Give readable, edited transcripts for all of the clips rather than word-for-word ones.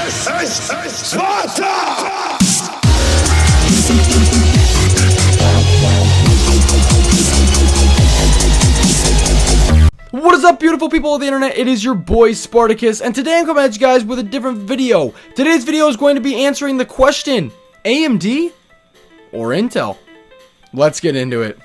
Sparta! What is up, beautiful people of the internet? It is your boy Spartacus, and today I'm coming at you guys with a different video. Today's video is going to be answering the question, AMD or Intel? Let's get into it.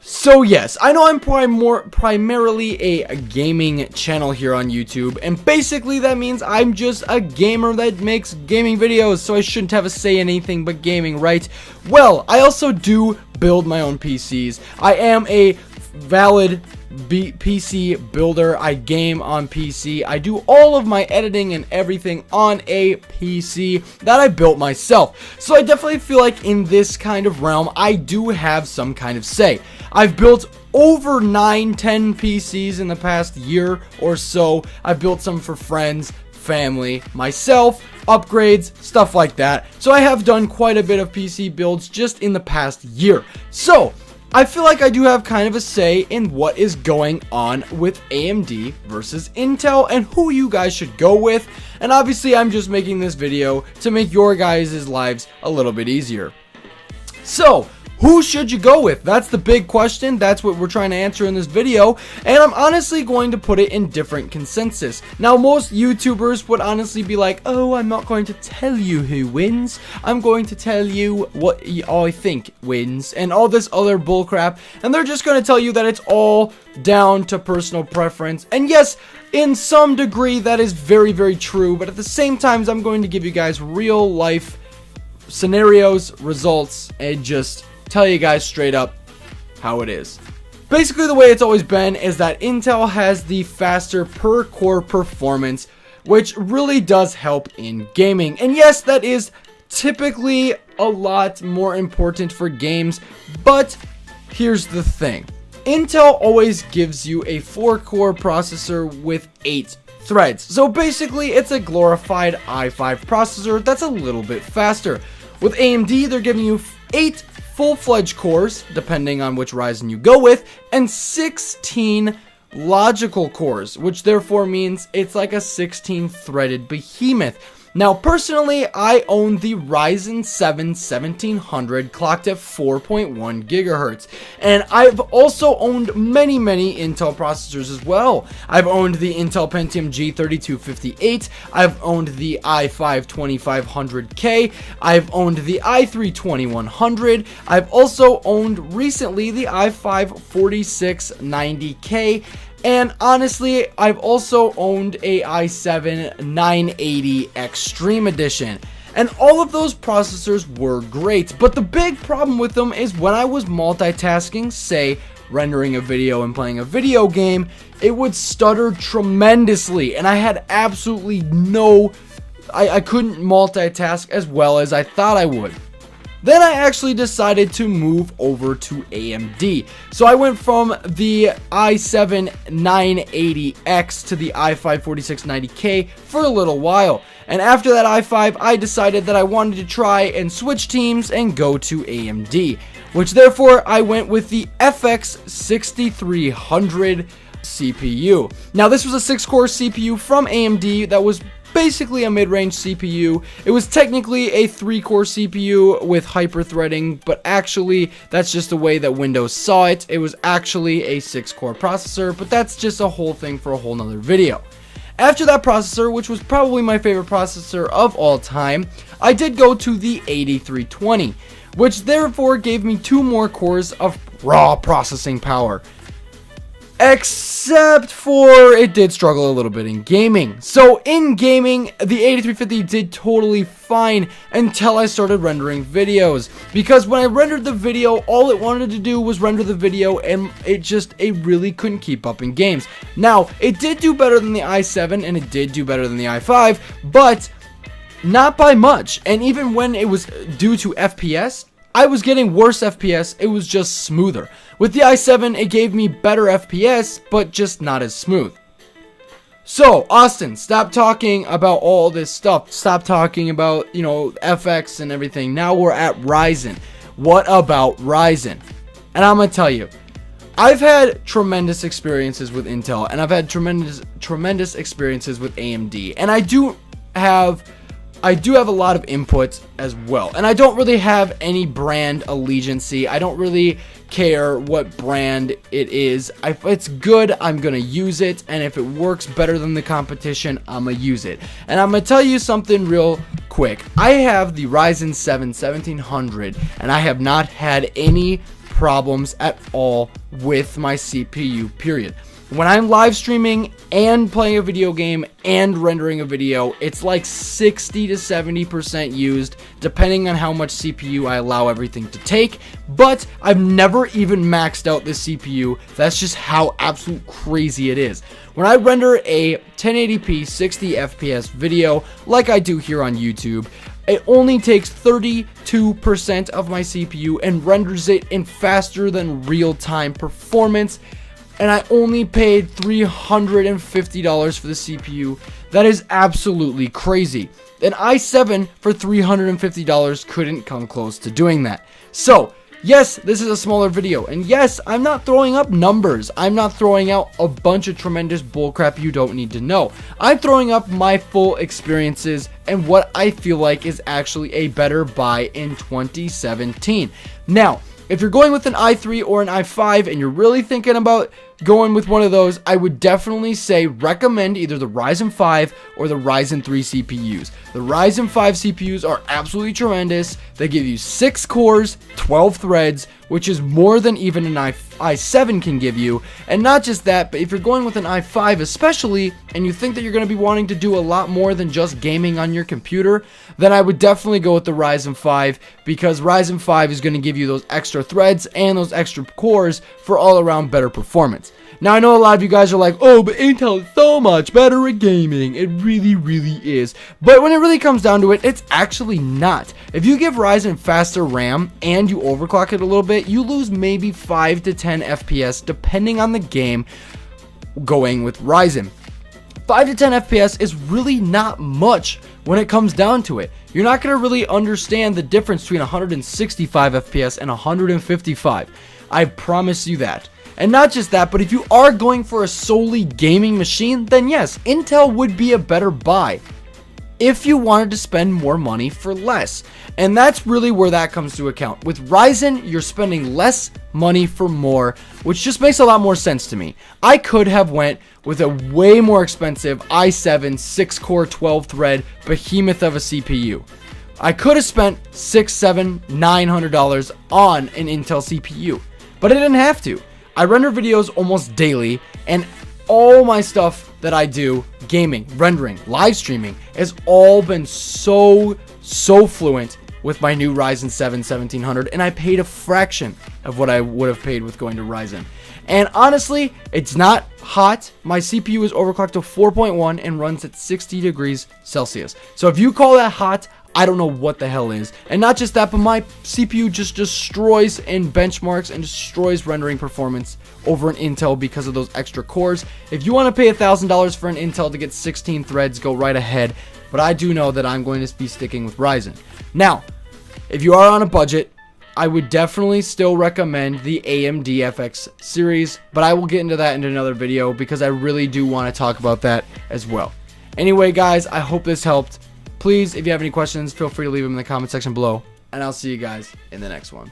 So yes, I know I'm primarily a gaming channel here on YouTube, and basically that means I'm just a gamer that makes gaming videos, so I shouldn't have to say anything but gaming, right? Well, I also do build my own PCs. I am a valid PC builder. I game on PC. I do all of my editing and everything on a PC that I built myself. So I definitely feel like in this kind of realm, I do have some kind of say. I've built over 9-10 PCs in the past year or so. I've built some for friends, family, myself, upgrades, stuff like that. So I have done quite a bit of PC builds just in the past year. So I feel like I do have kind of a say in what is going on with AMD versus Intel and who you guys should go with. And obviously I'm just making this video to make your guys' lives a little bit easier. So who should you go with? That's the big question. That's what we're trying to answer in this video. And I'm honestly going to put it in different consensus. Now, most YouTubers would honestly be like, oh, I'm not going to tell you who wins. I'm going to tell you what I think wins and all this other bullcrap. And they're just going to tell you that it's all down to personal preference. And yes, in some degree, that is very, very true. But at the same time, I'm going to give you guys real life scenarios, results, and just tell you guys straight up how it is. Basically, the way it's always been is that Intel has the faster per core performance, which really does help in gaming. And yes, that is typically a lot more important for games, but here's the thing. Intel always gives you a 4-core processor with 8 threads. So basically, it's a glorified i5 processor that's a little bit faster. With AMD, they're giving you 8 full-fledged cores, depending on which Ryzen you go with, and 16 logical cores, which therefore means it's like a 16-threaded behemoth. Now, personally, I own the Ryzen 7 1700 clocked at 4.1 gigahertz, and I've also owned many Intel processors as well. I've owned the Intel Pentium G3258, I've owned the i5 2500K, I've owned the i3 2100, I've also owned recently the i5 4690K, and honestly, I've also owned a i7 980 Extreme Edition. And all of those processors were great, but the big problem with them is when I was multitasking, say rendering a video and playing a video game, it would stutter tremendously, and I had absolutely I couldn't multitask as well as I thought I would. Then I actually decided to move over to AMD. So I went from the i7 980X to the i5 4690K for a little while. And after that i5, I decided that I wanted to try and switch teams and go to AMD, which therefore I went with the FX 6300 CPU. Now, this was a 6-core CPU from AMD that was basically a mid-range CPU. It was technically a 3-core CPU with hyper-threading, but actually that's just the way that Windows saw it. It was actually a 6-core processor, but that's just a whole thing for a whole nother video. After that processor, which was probably my favorite processor of all time, I did go to the 8320, which therefore gave me 2 more cores of raw processing power. Except for it did struggle a little bit in gaming. So in gaming, the 8350 did totally fine until I started rendering videos. Because when I rendered the video, all it wanted to do was render the video, and it really couldn't keep up in games. Now, it did do better than the i7 and it did do better than the i5, but not by much. And even when it was due to FPS, I was getting worse FPS, it was just smoother. With the i7, it gave me better FPS, but just not as smooth. So, Austin, stop talking about all this stuff. Stop talking about, FX and everything. Now we're at Ryzen. What about Ryzen? And I'm going to tell you, I've had tremendous experiences with Intel, and I've had tremendous experiences with AMD. And I do do have a lot of inputs as well, and I don't really have any brand allegiancy. I don't really care what brand it is. If it's good, I'm gonna use it, and if it works better than the competition, I'm gonna use it. And I'm gonna tell you something real quick. I have the Ryzen 7 1700, and I have not had any problems at all with my CPU, period. When I'm live streaming and playing a video game and rendering a video, it's like 60 to 70% used, depending on how much CPU I allow everything to take. But I've never even maxed out the CPU. That's just how absolute crazy it is. When I render a 1080p 60 FPS video, like I do here on YouTube, it only takes 32% of my CPU and renders it in faster than real-time performance. And I only paid $350 for the CPU. That is absolutely crazy. An i7 for $350 couldn't come close to doing that. So, yes, this is a smaller video. And yes, I'm not throwing up numbers. I'm not throwing out a bunch of tremendous bullcrap you don't need to know. I'm throwing up my full experiences and what I feel like is actually a better buy in 2017. Now, if you're going with an i3 or an i5 and you're really thinking about going with one of those, I would definitely say recommend either the Ryzen 5 or the Ryzen 3 CPUs. The Ryzen 5 CPUs are absolutely tremendous. They give you 6 cores, 12 threads, which is more than even an i7 can give you. And not just that, but if you're going with an i5 especially, and you think that you're going to be wanting to do a lot more than just gaming on your computer, then I would definitely go with the Ryzen 5, because Ryzen 5 is going to give you those extra threads and those extra cores for all around better performance. Now, I know a lot of you guys are like, oh, but Intel is so much better at gaming. It really, really is. But when it really comes down to it, it's actually not. If you give Ryzen faster RAM and you overclock it a little bit, you lose maybe 5 to 10 FPS depending on the game going with Ryzen. 5 to 10 FPS is really not much when it comes down to it. You're not going to really understand the difference between 165 FPS and 155. I promise you that. And not just that, but if you are going for a solely gaming machine, then yes, Intel would be a better buy if you wanted to spend more money for less. And that's really where that comes to account. With Ryzen, you're spending less money for more, which just makes a lot more sense to me. I could have went with a way more expensive i7 6-core 12-thread behemoth of a CPU. I could have spent $600, $700, $900 on an Intel CPU, but I didn't have to. I render videos almost daily, and all my stuff that I do, gaming, rendering, live streaming, has all been so fluent with my new Ryzen 7 1700, and I paid a fraction of what I would have paid with going to Ryzen. And honestly, it's not hot. My CPU is overclocked to 4.1 and runs at 60 degrees Celsius. So if you call that hot, I don't know what the hell is. And not just that, but my CPU just destroys in benchmarks and destroys rendering performance over an Intel because of those extra cores. If you want to pay $1,000 for an Intel to get 16 threads, go right ahead. But I do know that I'm going to be sticking with Ryzen. Now, if you are on a budget, I would definitely still recommend the AMD FX series, but I will get into that in another video because I really do want to talk about that as well. Anyway, guys, I hope this helped. Please, if you have any questions, feel free to leave them in the comment section below, and I'll see you guys in the next one.